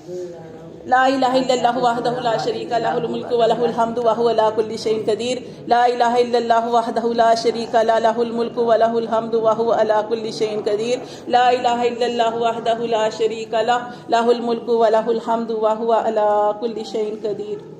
لا الہ الا اللہ وحدہ لا شریک لہ الملک ولہ الحمد وہو علی کل شیء قدیر لا الہ الا اللہ وحدہ لا شریک لہ الملک ولہ الحمد وہو علی کل شیء قدیر لا الہ الا اللہ وحدہ لا شریک لہ الملک ولہ الحمد وہو علی کل شیء قدیر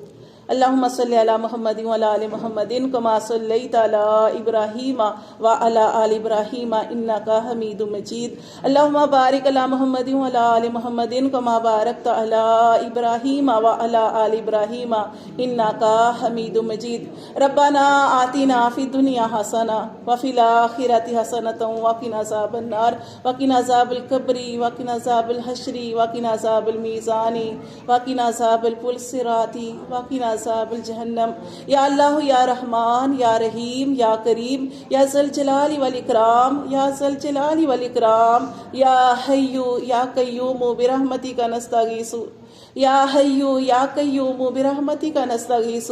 اللہم صلی علی محمد وعلی آل محمد کما صلیت علی ابراہیم وعلی آل ابراہیم انک حمید مجید اللہم بارک علی محمد وعلی آل محمد کما بارکت علی ابراہیم وعلی آل ابراہیم انک حمید مجید ربنا آتنا فی الدنیا حسنہ وفی الآخرۃ حسنۃ وقنا عذاب النار وقنا عذاب القبر وقنا عذاب الحشر وقنا عذاب المیزان وقنا عذاب الصراط وقنا عذاب الجہنم یا اللہ یا رحمان یا رحیم یا کریم یا ذی الجلال والاکرام یا ذی الجلال والاکرام یا حی یا قیوم برحمتک نستغیث یا حی یا قیوم برحمتک نستغیث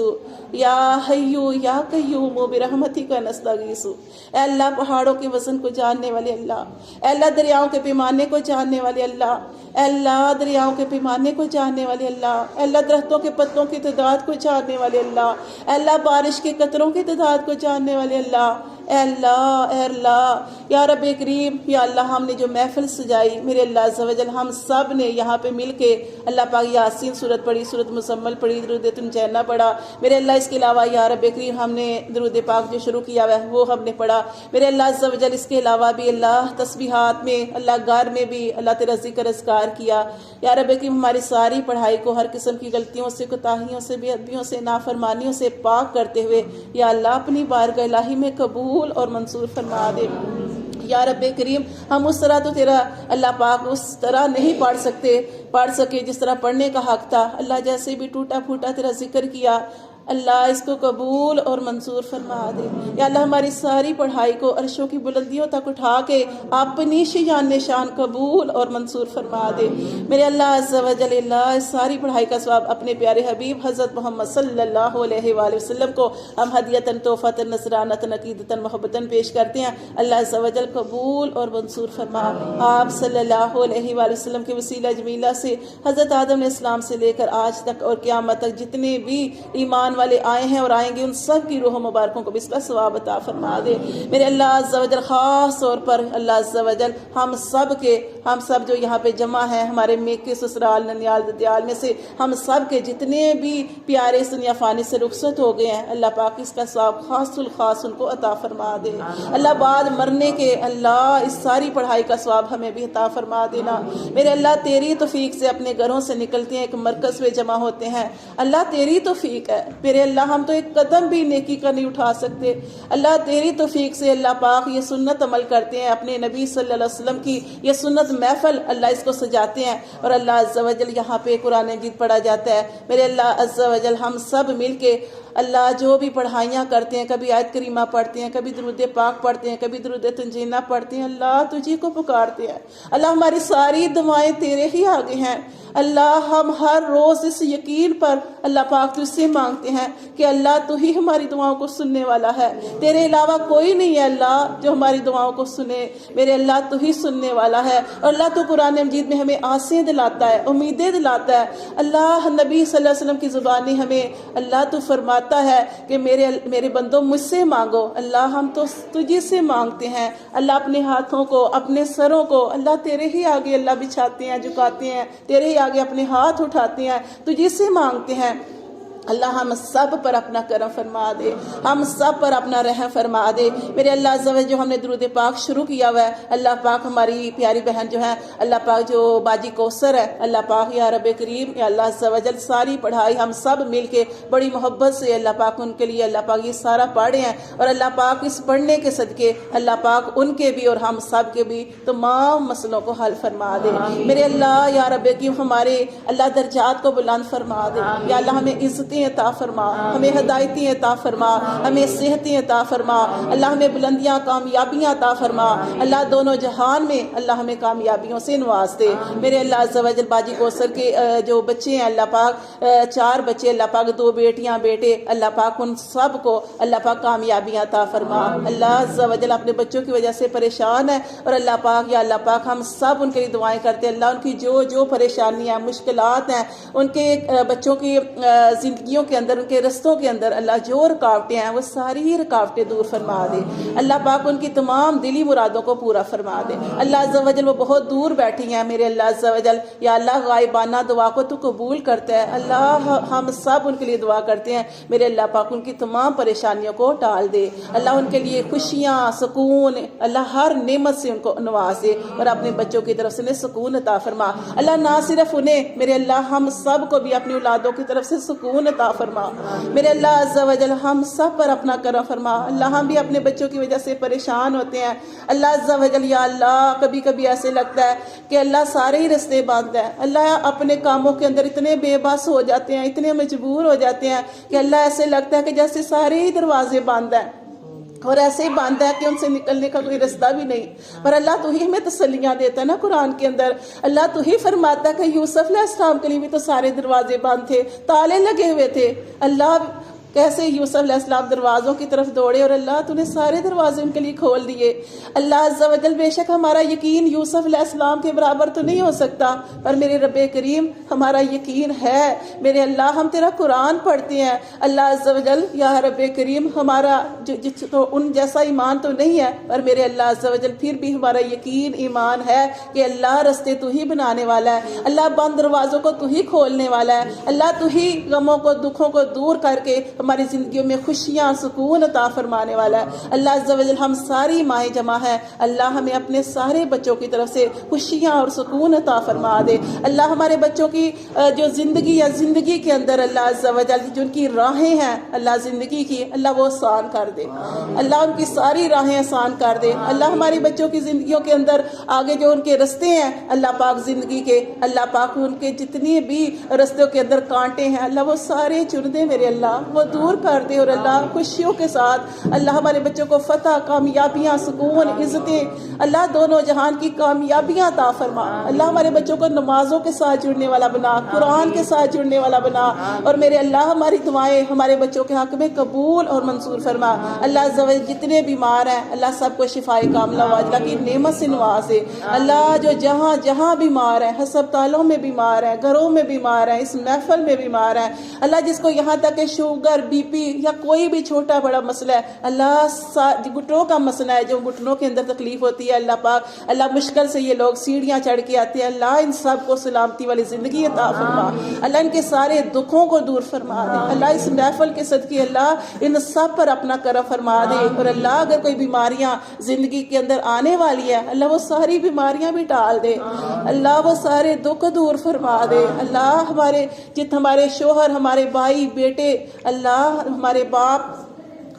یا حی یا قیوم برحمتک نستغیث اے اللہ پہاڑوں کے وزن کو جاننے والے اللہ، اے اللہ دریاؤں کے پیمانے کو جاننے والے اللہ، اے اللہ دریاؤں کے پیمانے کو جاننے والے اللہ، اے اللہ درختوں کے پتوں کی تعداد کو جاننے والے اللہ، اے اللہ بارش کے قطروں کی تعداد کو جاننے والے اللہ، اے اللہ یا رب کریم یا اللہ ہم نے جو محفل سجائی میرے اللہ عز و جل ہم سب نے یہاں پہ مل کے اللہ پاک یاسین سورت پڑھی، سورت مزمل پڑھی، درود تنجینا پڑھا میرے اللہ، اس کے علاوہ یا رب کریم ہم نے درود پاک جو شروع کیا ہوا ہے وہ ہم نے پڑھا میرے اللہ عز و جل، اس کے علاوہ بھی اللہ تسبیحات میں اللہ گھر میں بھی اللہ تیرا ذکر اذکار کیا یا رب کریم ہماری ساری پڑھائی کو ہر قسم کی غلطیوں سے، کوتاہیوں سے، بے ادبیوں سے، نافرمانیوں سے پاک کرتے ہوئے یا اللہ اپنی بارگاہ الہی میں قبول اور منظور فرما دے یا رب کریم۔ ہم اس طرح تو تیرا اللہ پاک اس طرح نہیں پڑھ سکے جس طرح پڑھنے کا حق تھا اللہ، جیسے بھی ٹوٹا پھوٹا تیرا ذکر کیا اللہ اس کو قبول اور منظور فرما دے یا اللہ، ہماری ساری پڑھائی کو عرشوں کی بلندیوں تک اٹھا کے اپنی شان نشان قبول اور منظور فرما دے میرے اللہ عز و جل۔ اللہ اس ساری پڑھائی کا ثواب اپنے پیارے حبیب حضرت محمد صلی اللہ علیہ وآلہ وسلم کو ہم ہدیتاً تحفۃً نذرانۃً عقیدتاً محبتاً پیش کرتے ہیں، اللہ عز و جل قبول اور منظور فرما۔ آپ صلی اللہ علیہ وآلہ وسلم کے وسیلہ جمیلہ سے حضرت آدم علیہ السلام سے لے کر آج تک اور قیامت تک جتنے بھی ایمان والے آئے ہیں اور آئیں گے ان سب کی روح مبارکوں کو بھی اس کا ثواب عطا فرما دے میرے اللہ عز و جل۔ خاص طور پر اللہ عز و جل ہم سب جو یہاں پہ جمع ہیں ہمارے میکے سسرال ننیال ددیال میں سے ہم سب کے جتنے بھی پیارے اس دنیا فانی سے رخصت ہو گئے ہیں اللہ پاک اس کا ثواب خاص الخاص ان کو عطا فرما دے اللہ، بعد مرنے کے اللہ اس ساری پڑھائی کا ثواب ہمیں بھی عطا فرما دینا میرے اللہ۔ تیری توفیق سے اپنے گھروں سے نکلتے ہیں ایک مرکز میں جمع ہوتے ہیں اللہ، تیری توفیق ہے میرے اللہ، ہم تو ایک قدم بھی نیکی کا نہیں اٹھا سکتے اللہ، تیری توفیق سے اللہ پاک یہ سنت عمل کرتے ہیں، اپنے نبی صلی اللہ علیہ وسلم کی یہ سنت محفل اللہ اس کو سجاتے ہیں اور اللہ عز و جل یہاں پہ قرآن مجید پڑھا جاتا ہے میرے اللہ عز و جل۔ ہم سب مل کے اللہ جو بھی پڑھائیاں کرتے ہیں، کبھی آیت کریمہ پڑھتے ہیں، کبھی درود پاک پڑھتے ہیں، کبھی درود تنجینا پڑھتے ہیں، اللہ تجھی کو پکارتے ہیں اللہ، ہماری ساری دعائیں تیرے ہی آگے ہیں اللہ، ہم ہر روز اس یقین پر اللہ پاک تجھ سے مانگتے ہیں کہ اللہ تو ہی ہماری دعاؤں کو سننے والا ہے، تیرے علاوہ کوئی نہیں ہے اللہ جو ہماری دعاؤں کو سنے میرے اللہ، تو ہی سننے والا ہے اور اللہ تو قرآن مجید میں ہمیں آسیں دلاتا ہے، امیدیں دلاتا ہے اللہ، نبی صلی اللہ علیہ وسلم کی زبانی ہمیں اللہ تو فرماتا ہے کہ میرے بندوں مجھ سے مانگو اللہ، ہم تو تجھی سے مانگتے ہیں اللہ، اپنے ہاتھوں کو اپنے سروں کو اللہ تیرے ہی آگے اللہ بچھاتے ہیں، جھکاتے ہیں، تیرے ہی آگے اپنے ہاتھ اٹھاتے ہیں، تجھی سے مانگتے ہیں اللہ، ہم سب پر اپنا کرم فرما دے، ہم سب پر اپنا رحم فرما دے میرے اللہ عز و جل۔ جو ہم نے درود پاک شروع کیا ہوا ہے اللہ پاک، ہماری پیاری بہن جو ہے اللہ پاک جو باجی کوثر ہے اللہ پاک یا رب کریم یا اللہ عز و جل، ساری پڑھائی ہم سب مل کے بڑی محبت سے اللہ پاک ان کے لیے اللہ پاک یہ سارا پڑھے ہیں اور اللہ پاک اس پڑھنے کے صدقے اللہ پاک ان کے بھی اور ہم سب کے بھی تمام مسئلوں کو حل فرما دے میرے اللہ یا رب کریم، ہمارے اللہ درجات کو بلند فرما دے یا اللہ، ہمیں عزت رزقیں عطا فرما, ہمیں ہدایتیں عطا فرما, ہمیں صحتیں عطا فرما, اللہ ہمیں بلندیاں کامیابیاں عطا فرما, اللہ دونوں جہان میں اللہ ہمیں کامیابیوں سے نواز دے. میرے اللہ عز و جل باجی کوثر کے جو بچے ہیں اللہ پاک 4 بچے اللہ پاک 2 بیٹیاں بیٹے اللہ پاک ان سب کو اللہ پاک کامیابیاں عطا فرما. اللہ عز و جل اپنے بچوں کی وجہ سے پریشان ہے اور اللہ پاک یا اللہ پاک ہم سب ان کے لیے دعائیں کرتے ہیں. اللہ ان کی جو پریشانیاں مشکلات ہیں ان کے بچوں کی زندگیوں کے اندر ان کے رستوں کے اندر اللہ جو رکاوٹیں ہیں وہ ساری رکاوٹیں دور فرما دے. اللہ پاک ان کی تمام دلی مرادوں کو پورا فرما دے. اللہ عز و جل وہ بہت دور بیٹھی ہیں میرے اللہ عز و جل یا اللہ غائبانہ دعا کو تو قبول کرتا ہے. اللہ ہم سب ان کے لیے دعا کرتے ہیں میرے اللہ پاک ان کی تمام پریشانیوں کو ٹال دے. اللہ ان کے لیے خوشیاں سکون اللہ ہر نعمت سے ان کو نواز دے اور اپنے بچوں کی طرف سے سکون عطا فرما. اللہ نہ صرف انہیں میرے اللہ ہم سب کو بھی اپنی اولادوں کی طرف سے سکون عطا فرما. میرے اللہ عز و جل ہم سب پر اپنا کرم فرما. اللہ ہم بھی اپنے بچوں کی وجہ سے پریشان ہوتے ہیں اللہ عز و جل یا اللہ کبھی کبھی ایسے لگتا ہے کہ اللہ سارے ہی رستے بند ہیں. اللہ اپنے کاموں کے اندر اتنے بے بس ہو جاتے ہیں اتنے مجبور ہو جاتے ہیں کہ اللہ ایسے لگتا ہے کہ جیسے سارے ہی دروازے بند ہیں اور ایسے ہی باندھا ہے کہ ان سے نکلنے کا کوئی رستہ بھی نہیں. پر اللہ تو ہی ہمیں تسلیاں دیتا ہے نا قرآن کے اندر. اللہ تو ہی فرماتا ہے کہ یوسف علیہ السلام کے لیے بھی تو سارے دروازے بند تھے تالے لگے ہوئے تھے. اللہ کیسے یوسف علیہ السلام دروازوں کی طرف دوڑے اور اللہ تو نے سارے دروازے ان کے لیے کھول دیے. اللہ عز و جل بے شک ہمارا یقین یوسف علیہ السلام کے برابر تو نہیں ہو سکتا پر میرے رب کریم ہمارا یقین ہے. میرے اللہ ہم تیرا قرآن پڑھتے ہیں اللہ عز و جل یا رب کریم ہمارا تو ان جیسا ایمان تو نہیں ہے پر میرے اللہ عز و جل پھر بھی ہمارا یقین ایمان ہے کہ اللہ رستے تو ہی بنانے والا ہے. اللہ بند دروازوں کو تو ہی کھولنے والا ہے. اللہ تو ہی غموں کو دکھوں کو دور کر کے ہماری زندگیوں میں خوشیاں سکون عطا فرمانے والا ہے. اللہ عز و جل ہم ساری مائیں جمع ہیں اللہ ہمیں اپنے سارے بچوں کی طرف سے خوشیاں اور سکون عطا فرما دے. اللہ ہمارے بچوں کی جو زندگی یا زندگی کے اندر اللہ عز و جل جو ان کی راہیں ہیں اللہ زندگی کی اللہ وہ آسان کر دے. اللہ ان کی ساری راہیں آسان کر دے. اللہ ہماری بچوں کی زندگیوں کے اندر آگے جو ان کے رستے ہیں اللہ پاک زندگی کے اللہ پاک ان کے جتنے بھی رستوں کے اندر کانٹے ہیں اللہ وہ سارے چن دے میرے اللہ وہ دور کر دے. اور اللہ خوشیوں کے ساتھ اللہ ہمارے بچوں کو فتح کامیابیاں سکون عزتیں اللہ دونوں جہان کی کامیابیاں عطا فرما. اللہ ہمارے بچوں کو نمازوں کے ساتھ جڑنے والا بنا قرآن کے ساتھ جڑنے والا بنا اور میرے اللہ ہماری دعائیں ہمارے بچوں کے حق میں قبول اور منظور فرما. اللہ عز و جل جتنے بیمار ہیں اللہ سب کو شفائے کاملہ واجلہ کی نعمت سے نوازے. اللہ جو جہاں جہاں بیمار ہیں ہسپتالوں میں بیمار ہیں گھروں میں بیمار ہیں اس محفل میں بیمار ہیں اللہ جس کو یہاں تک کہ شوگر بی پی یا کوئی بھی چھوٹا بڑا مسئلہ ہے اللہ گھٹنوں کا مسئلہ ہے جو گھٹنوں کے اندر تکلیف ہوتی ہے اللہ پاک اللہ مشکل سے یہ لوگ سیڑھیاں چڑھ کے آتے ہیں اللہ ان سب کو سلامتی والی زندگی عطا فرما. اللہ ان کے سارے دکھوں کو دور فرما دے. اللہ اس محفل کے صدقے اللہ ان سب پر اپنا کرم فرما دے. اور اللہ اگر کوئی بیماریاں زندگی کے اندر آنے والی ہے اللہ وہ ساری بیماریاں بھی ٹال دے. اللہ وہ سارے دکھ دور فرما دے. اللہ ہمارے شوہر ہمارے بھائی بیٹے اللہ ہمارے باپ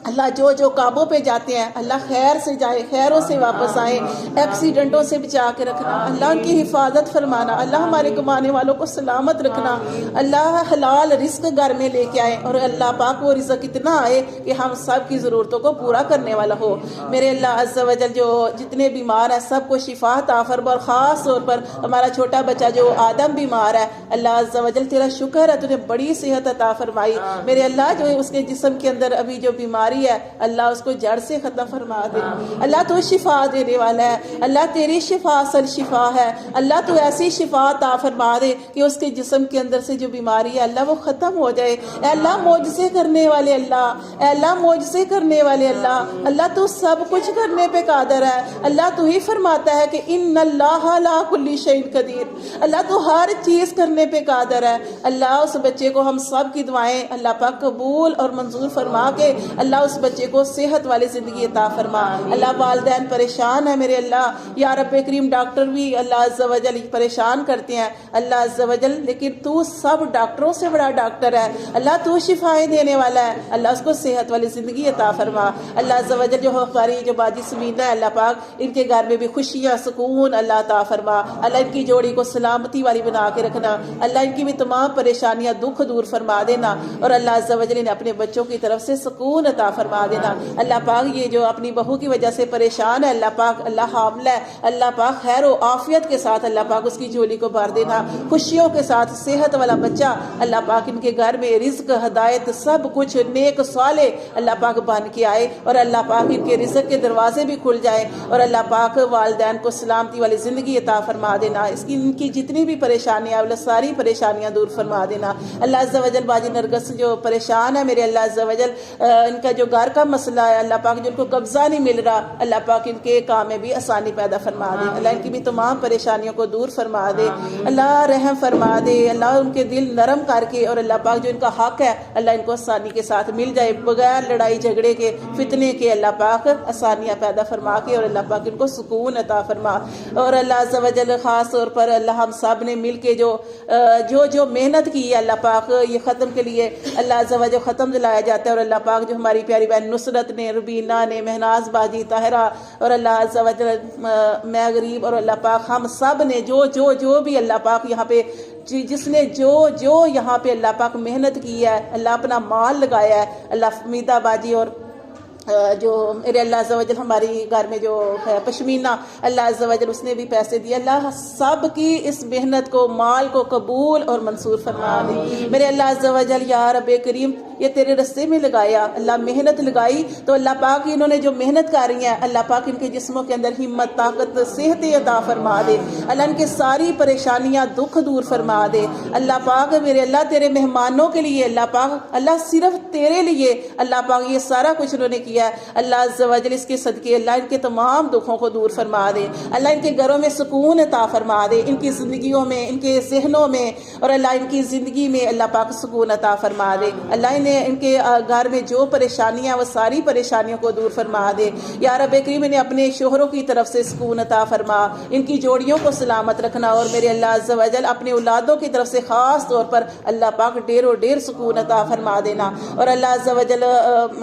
اللہ جو کاموں پہ جاتے ہیں اللہ خیر سے جائے خیروں سے واپس آئیں ایکسیڈنٹوں سے بچا کے رکھنا اللہ ان کی حفاظت فرمانا اللہ ہمارے کمانے والوں کو سلامت رکھنا اللہ حلال رزق گھر میں لے کے آئے اور اللہ پاک وہ رزق اتنا آئے کہ ہم سب کی ضرورتوں کو پورا کرنے والا ہو. میرے اللہ عز و جل جو جتنے بیمار ہیں سب کو شفا عطا فرما اور خاص طور پر ہمارا چھوٹا بچہ جو آدم بیمار ہے اللہ عز و جل تیرا شکر ہے تو نے بڑی صحت عطا فرمائی. میرے اللہ جو اس کے جسم کے اندر ابھی جو بیماری ہے اللہ اس کو جڑ سے ختم فرما دے. اللہ تو شفا دینے والا ہے اللہ تیری شفا اصل شفا ہے. اللہ تو ایسی شفا عطا فرما دے کہ اس کے جسم کے اندر سے جو بیماری ہے اللہ وہ ختم ہو جائے. اے اللہ معجزے کرنے والے اللہ اے اللہ معجزے کرنے والے اللہ اللہ تو سب کچھ کرنے پہ قادر ہے. اللہ تو ہی فرماتا ہے کہ ان اللہ علی کل شیء قدیر. اللہ تو ہر چیز کرنے پہ قادر ہے. اللہ اس بچے کو ہم سب کی دعائیں اللہ پاک قبول اور منظور فرما کے اللہ اللہ اس بچے کو صحت والی زندگی عطا فرما. اللہ والدین پریشان ہے میرے اللہ، یا رب کریم ڈاکٹر بھی اللہ عز و جل پریشان کرتے ہیں اللہ عز و جل، لیکن تو سب ڈاکٹروں سے بڑا ڈاکٹر ہے اللہ، تو شفائیں دینے والا ہے اللہ، اس کو صحت والی زندگی عطا فرما. اللہ عز و جل جو ہماری جو باجی سمینہ ہے اللہ پاک، ان کے گھر میں بھی خوشیاں سکون اللہ عطا فرما. اللہ ان کی جوڑی کو سلامتی والی بنا کے رکھنا اللہ، ان کی بھی تمام پریشانیاں دکھ دور فرما دینا، اور اللہ عز و جل نے اپنے بچوں کی طرف سے سکون عطا فرما دینا. اللہ پاک یہ جو اپنی بہو کی وجہ سے پریشان ہے اللہ پاک، اللہ حاملہ ہے اللہ پاک، خیر و عافیت کے ساتھ اللہ پاک اس کی جولی کو بھر دینا، خوشیوں کے ساتھ صحت والا بچہ اللہ پاک ان کے گھر میں رزق ہدایت سب کچھ نیک صالح اللہ پاک بن کے آئے، اور اللہ پاک ان کے رزق کے دروازے بھی کھل جائے، اور اللہ پاک والدین کو سلامتی والی زندگی عطا فرما دینا. ان کی جتنی بھی پریشانیاں اللہ ساری پریشانیاں دور فرما دینا. اللہ عز و جل باجی نرگس جو پریشان ہے میرے اللہ عز و جل، ان کا جو گھر کا مسئلہ ہے اللہ پاک، جو ان کو قبضہ نہیں مل رہا اللہ پاک ان کے کام میں بھی آسانی پیدا فرما دے اللہ، ان کی بھی تمام پریشانیوں کو دور فرما دے اللہ، رحم فرما دے اللہ، ان کے دل نرم کر کے، اور اللہ پاک جو ان کا حق ہے اللہ ان کو آسانی کے ساتھ مل جائے بغیر لڑائی جھگڑے کے فتنے کے اللہ پاک، آسانیاں پیدا فرما کے، اور اللہ پاک ان کو سکون عطا فرما. اور اللہ عز و جل خاص طور پر اللہ ہم سب نے مل کے جو محنت کی ہے اللہ پاک یہ ختم کے لیے اللہ عز و جل ختم دلایا جاتا ہے، اور اللہ پاک جو ہماری پیاری بہن نصرت نے، ربینہ نے، مہناز باجی، طاہرہ، اور اللہ عز و جل میں غریب، اور اللہ پاک ہم سب نے جو بھی اللہ پاک یہاں پہ جس نے جو یہاں پہ اللہ پاک محنت کی ہے اللہ اپنا مال لگایا ہے اللہ، فمیدہ باجی اور جو میرے اللہ عز و جل ہماری گھر میں جو ہے پشمینہ اللہ عز و جل اس نے بھی پیسے دیے اللہ، سب کی اس محنت کو مال کو قبول اور منصور فرما دے میرے اللہ عز و جل. یا رب کریم یہ تیرے رستے میں لگایا اللہ، محنت لگائی تو اللہ پاک انہوں نے جو محنت کر رہی ہیں اللہ پاک ان کے جسموں کے اندر ہمت طاقت صحت عطا فرما دے اللہ، ان کے ساری پریشانیاں دکھ دور فرما دے اللہ پاک. میرے اللہ تیرے مہمانوں کے لیے اللہ پاک اللہ صرف تیرے لیے اللہ پاک یہ سارا کچھ انہوں نے کیا اللہ عز و جل، اس کے صدقے اللہ ان کے تمام دکھوں کو دور فرما دے اللہ، ان کے گھروں میں سکون عطا فرما دے، ان کی زندگیوں میں ان کے ذہنوں میں، اور اللہ ان کی زندگی میں اللہ پاک سکون عطا فرما دے اللہ، انہیں ان کے گھر میں جو پریشانیاں وہ ساری پریشانیوں کو دور فرما دے. یا رب کریم انہیں اپنے شوہروں کی طرف سے سکون عطا فرما، ان کی جوڑیوں کو سلامت رکھنا، اور میرے اللہ عز و جل اپنے اولادوں کی طرف سے خاص طور پر اللہ پاک ڈھیر و ڈھیر سکون عطا فرما دینا. اور اللہ عز و جل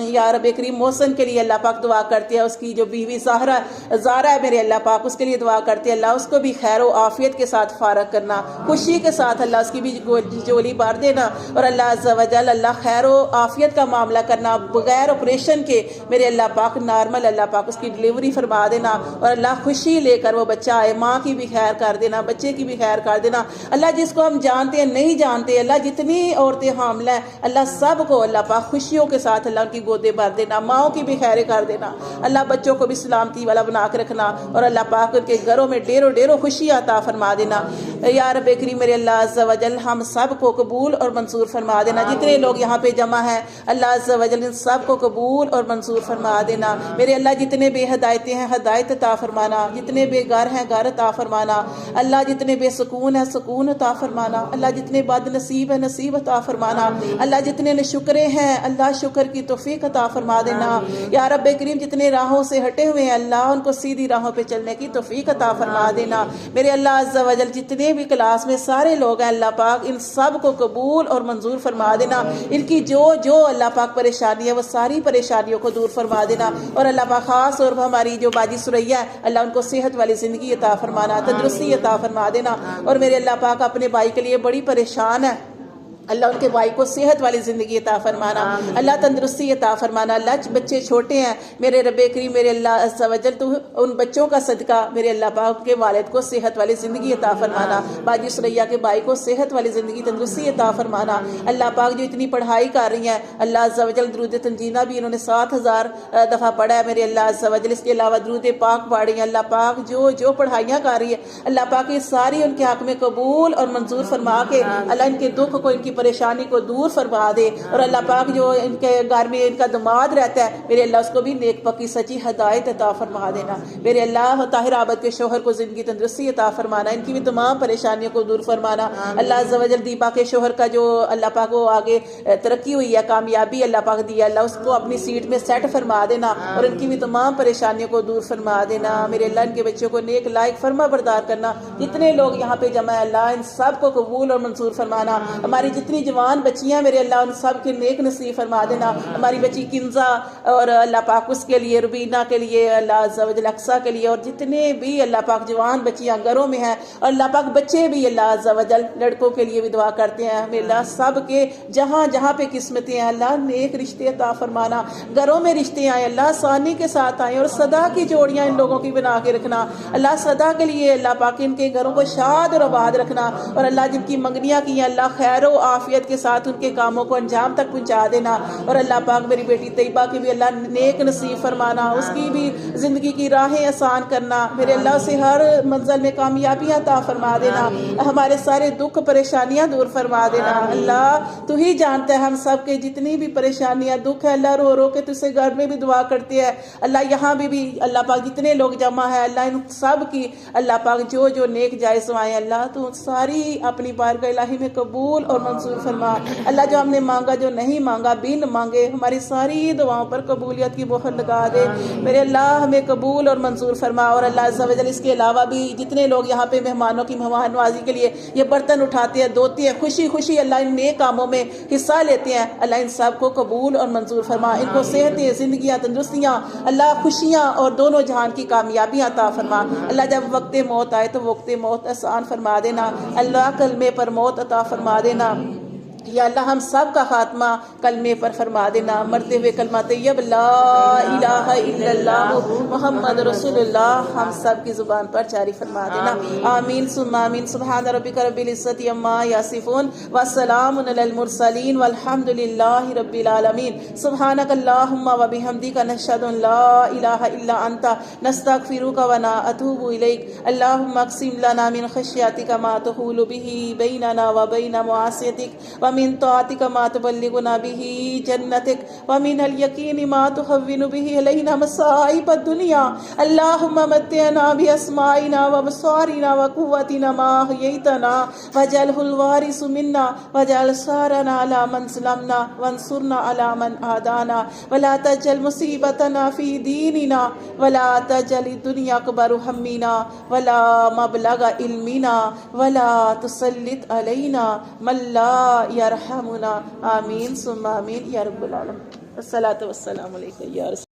یا رب کریم محسن کے لیے اللہ پاک دعا کرتے ہیں، اس کی جو بیوی زارا ہے میرے اللہ پاک اس کے لیے دعا کرتے ہیں اللہ، اس کو بھی خیر و عافیت کے ساتھ فارغ کرنا، خوشی کے ساتھ اللہ اس کی بھی جولی بھر دینا، اور اللہ عز و جل اللہ خیر و عافیت کا معاملہ کرنا بغیر آپریشن کے میرے اللہ پاک نارمل اللہ پاک اس کی ڈلیوری فرما دینا، اور اللہ خوشی لے کر وہ بچہ آئے، ماں کی بھی خیر کر دینا، بچے کی بھی خیر کر دینا اللہ، جس کو ہم جانتے ہیں نہیں جانتے اللہ، جتنی عورتیں حاملہ ہیں اللہ سب کو اللہ پاک خوشیوں کے ساتھ اللہ ان کی گودے بھر دینا، ماؤں کی بھی خیر کر دینا اللہ، بچوں کو بھی سلامتی والا بنا کے رکھنا، اور اللہ پاک ان کے گھروں میں ڈھیروں خوشیاں عطا فرما دینا. یا رب کریم میرے اللہ عز و جل ہم سب کو قبول اور منظور فرما دینا، جتنے لوگ یہاں پہ جمع ہیں اللہ عز و جل ان سب کو قبول اور منظور فرما دینا میرے اللہ. جتنے بے ہدایتیں ہیں ہدایت عطا فرمانا، جتنے بے گھر ہیں گھر عطا فرمانا اللہ، جتنے بے سکون ہیں سکون عطا فرمانا اللہ، جتنے بد نصیب ہیں نصیب عطا فرمانا اللہ، جتنے نشکرے ہیں اللہ شکر کی توفیق عطا فرما دینا. یا رب کریم جتنے راہوں سے ہٹے ہوئے ہیں اللہ ان کو سیدھی راہوں پہ چلنے کی توفیق عطا فرما دینا میرے اللہ عز و جل. جتنے بھی کلاس میں سارے لوگ ہیں اللہ پاک ان سب کو قبول اور منظور فرما دینا، ان کی جو اللہ پاک پریشانی ہے وہ ساری پریشانیوں کو دور فرما دینا، اور اللہ پاک خاص اور ہماری جو باجی سریا ہے اللہ ان کو صحت والی زندگی عطا فرمانا، تندرستی عطا فرما دینا. اور میرے اللہ پاک اپنے بھائی کے لیے بڑی پریشان ہے اللہ، ان کے بھائی کو صحت والی زندگی عطا فرمانا اللہ، تندرستی عطا فرمانا اللہ. بچے چھوٹے ہیں میرے رب کریم میرے اللہ عز و جل، تو ان بچوں کا صدقہ میرے اللہ پاک کے والد کو صحت والی زندگی عطا فرمانا، باجی سریا کے بھائی کو صحت والی زندگی تندرستی عطا فرمانا اللہ پاک. جو اتنی پڑھائی کر رہی ہیں اللہ عز و جل، درود تنجینہ بھی انہوں نے 7000 دفعہ پڑھا ہے میرے اللہ عز و جل، اس کے علاوہ درود پاک پڑھ رہی ہیں اللہ پاک. جو پڑھائیاں کر رہی ہے اللہ پاک یہ ساری ان کے حق میں قبول اور منظور فرما کے اللہ، ان کے دکھ کو ان کی کی پریشانی کو دور فرما دے، اور اللہ پاک جو ان کے گھر میں ان کا داماد رہتا ہے میرے اللہ اس کو بھی نیک پکی سچی ہدایت عطا فرما دینا، میرے اللہ طاہر عابد کے شوہر کو زندگی تندرستی عطا فرمانا، ان کی بھی تمام پریشانیوں کو دور فرمانا، اللہ عز و جل دیپا کے شوہر کا جو اللہ پاک وہ آگے ترقی ہوئی ہے، کامیابی اللہ پاک دیا، اللہ اس کو اپنی سیٹ میں سیٹ فرما دینا اور ان کی بھی تمام پریشانیوں کو دور فرما دینا، میرے اللہ ان کے بچوں کو نیک لائق فرما بردار کرنا، جتنے لوگ یہاں پہ جمع ہے اللہ ان سب کو قبول اور منظور فرمانا، ہماری جتنی جوان بچیاں میرے اللہ ان سب کے نیک نصیب فرما دینا، ہماری بچی کنزا اور اللہ پاک اس کے لیے، ربینہ کے لیے، اللہ عز و جل اقصیٰ کے لیے، اور جتنے بھی اللہ پاک جوان بچیاں گھروں میں ہیں اور اللہ پاک بچے بھی اللہ عز و جل لڑکوں کے لیے بھی دعا کرتے ہیں، میرے اللہ سب کے جہاں جہاں پہ قسمتیں ہیں اللہ نیک رشتے عطا فرمانا، گھروں میں رشتے آئیں اللہ آسانی کے ساتھ آئیں، اور صدا کی جوڑیاں ان لوگوں کی بنا کے رکھنا اللہ، صدا کے لیے اللہ پاک ان کے گھروں کو شاد اور آباد رکھنا، اور اللہ جن کی منگنیاں کی ہیں اللہ خیر و عافیت کے ساتھ ان کے کاموں کو انجام تک پہنچا دینا، اور اللہ پاک میری بیٹی طیبہ کی بھی اللہ نیک نصیب فرمانا، اس کی بھی زندگی کی راہیں آسان کرنا، میرے اللہ سے ہر منزل میں کامیابیاں عطا فرما دینا، ہمارے سارے دکھ پریشانیاں دور فرما دینا، اللہ تو ہی جانتا ہے ہم سب کے جتنی بھی پریشانیاں دکھ ہے اللہ رو رو کے تجھ سے گھر میں بھی دعا کرتے ہیں اللہ، یہاں بھی اللہ پاک جتنے لوگ جمع ہے اللہ ان سب کی اللہ پاک جو جو نیک جائز دعائیں اللہ تو ساری اپنی بارگاہ الہی میں قبول اور منظور فرما، اللہ جو ہم نے مانگا جو نہیں مانگا بن مانگے ہماری ساری دعاؤں پر قبولیت کی مہر لگا دے، میرے اللہ ہمیں قبول اور منظور فرما، اور اللہ عز و جل اس کے علاوہ بھی جتنے لوگ یہاں پہ مہمانوں کی مہمان نوازی کے لیے یہ برتن اٹھاتے ہیں دھوتے ہیں خوشی خوشی اللہ ان نیک کاموں میں حصہ لیتے ہیں اللہ ان سب کو قبول اور منظور فرما، ان کو صحتیں زندگیاں تندرستیاں اللہ خوشیاں اور دونوں جہان کی کامیابیاں عطا فرما، اللہ جب وقت موت آئے تو وقت موت آسان فرما دینا، اللہ کلمے پر موت عطا فرما دینا، یا اللہ ہم سب کا خاتمہ کلمے پر فرما دینا، مرتے ہوئے کلمہ طیب لا الہ الا اللہ محمد رسول اللہ ہم سب کی زبان پر جاری فرما دینا، آمین ثم آمین، سبحان ربک رب العزت عما یصفون وسلام علی المرسلین والحمد للہ رب العالمین، سبحانک اللہم وبحمدک نشہد ان لا الہ الا انت نستغفرک ونتوب الیک، اللہم اقسم لنا من خشیتک ما تحول به بیننا وبین معصیتک ومن طاعتك ما تبلغنا به جنتك ومن اليقين ما تهون به علينا مصائب الدنيا، اللهم متعنا بأسمائنا وأبصارنا وقوتنا ما أحييتنا واجعله الوارث منا واجعل ثارنا على من ظلمنا وانصرنا على من عادانا ولا تجعل مصيبتنا في ديننا ولا تجعل الدنيا أكبر همنا ولا مبلغ علمنا ولا تسلط علينا من لا يرحمنا، آمین ثم آمین یا رب العالمین، الصلاۃ والسلام علیکم یا رسول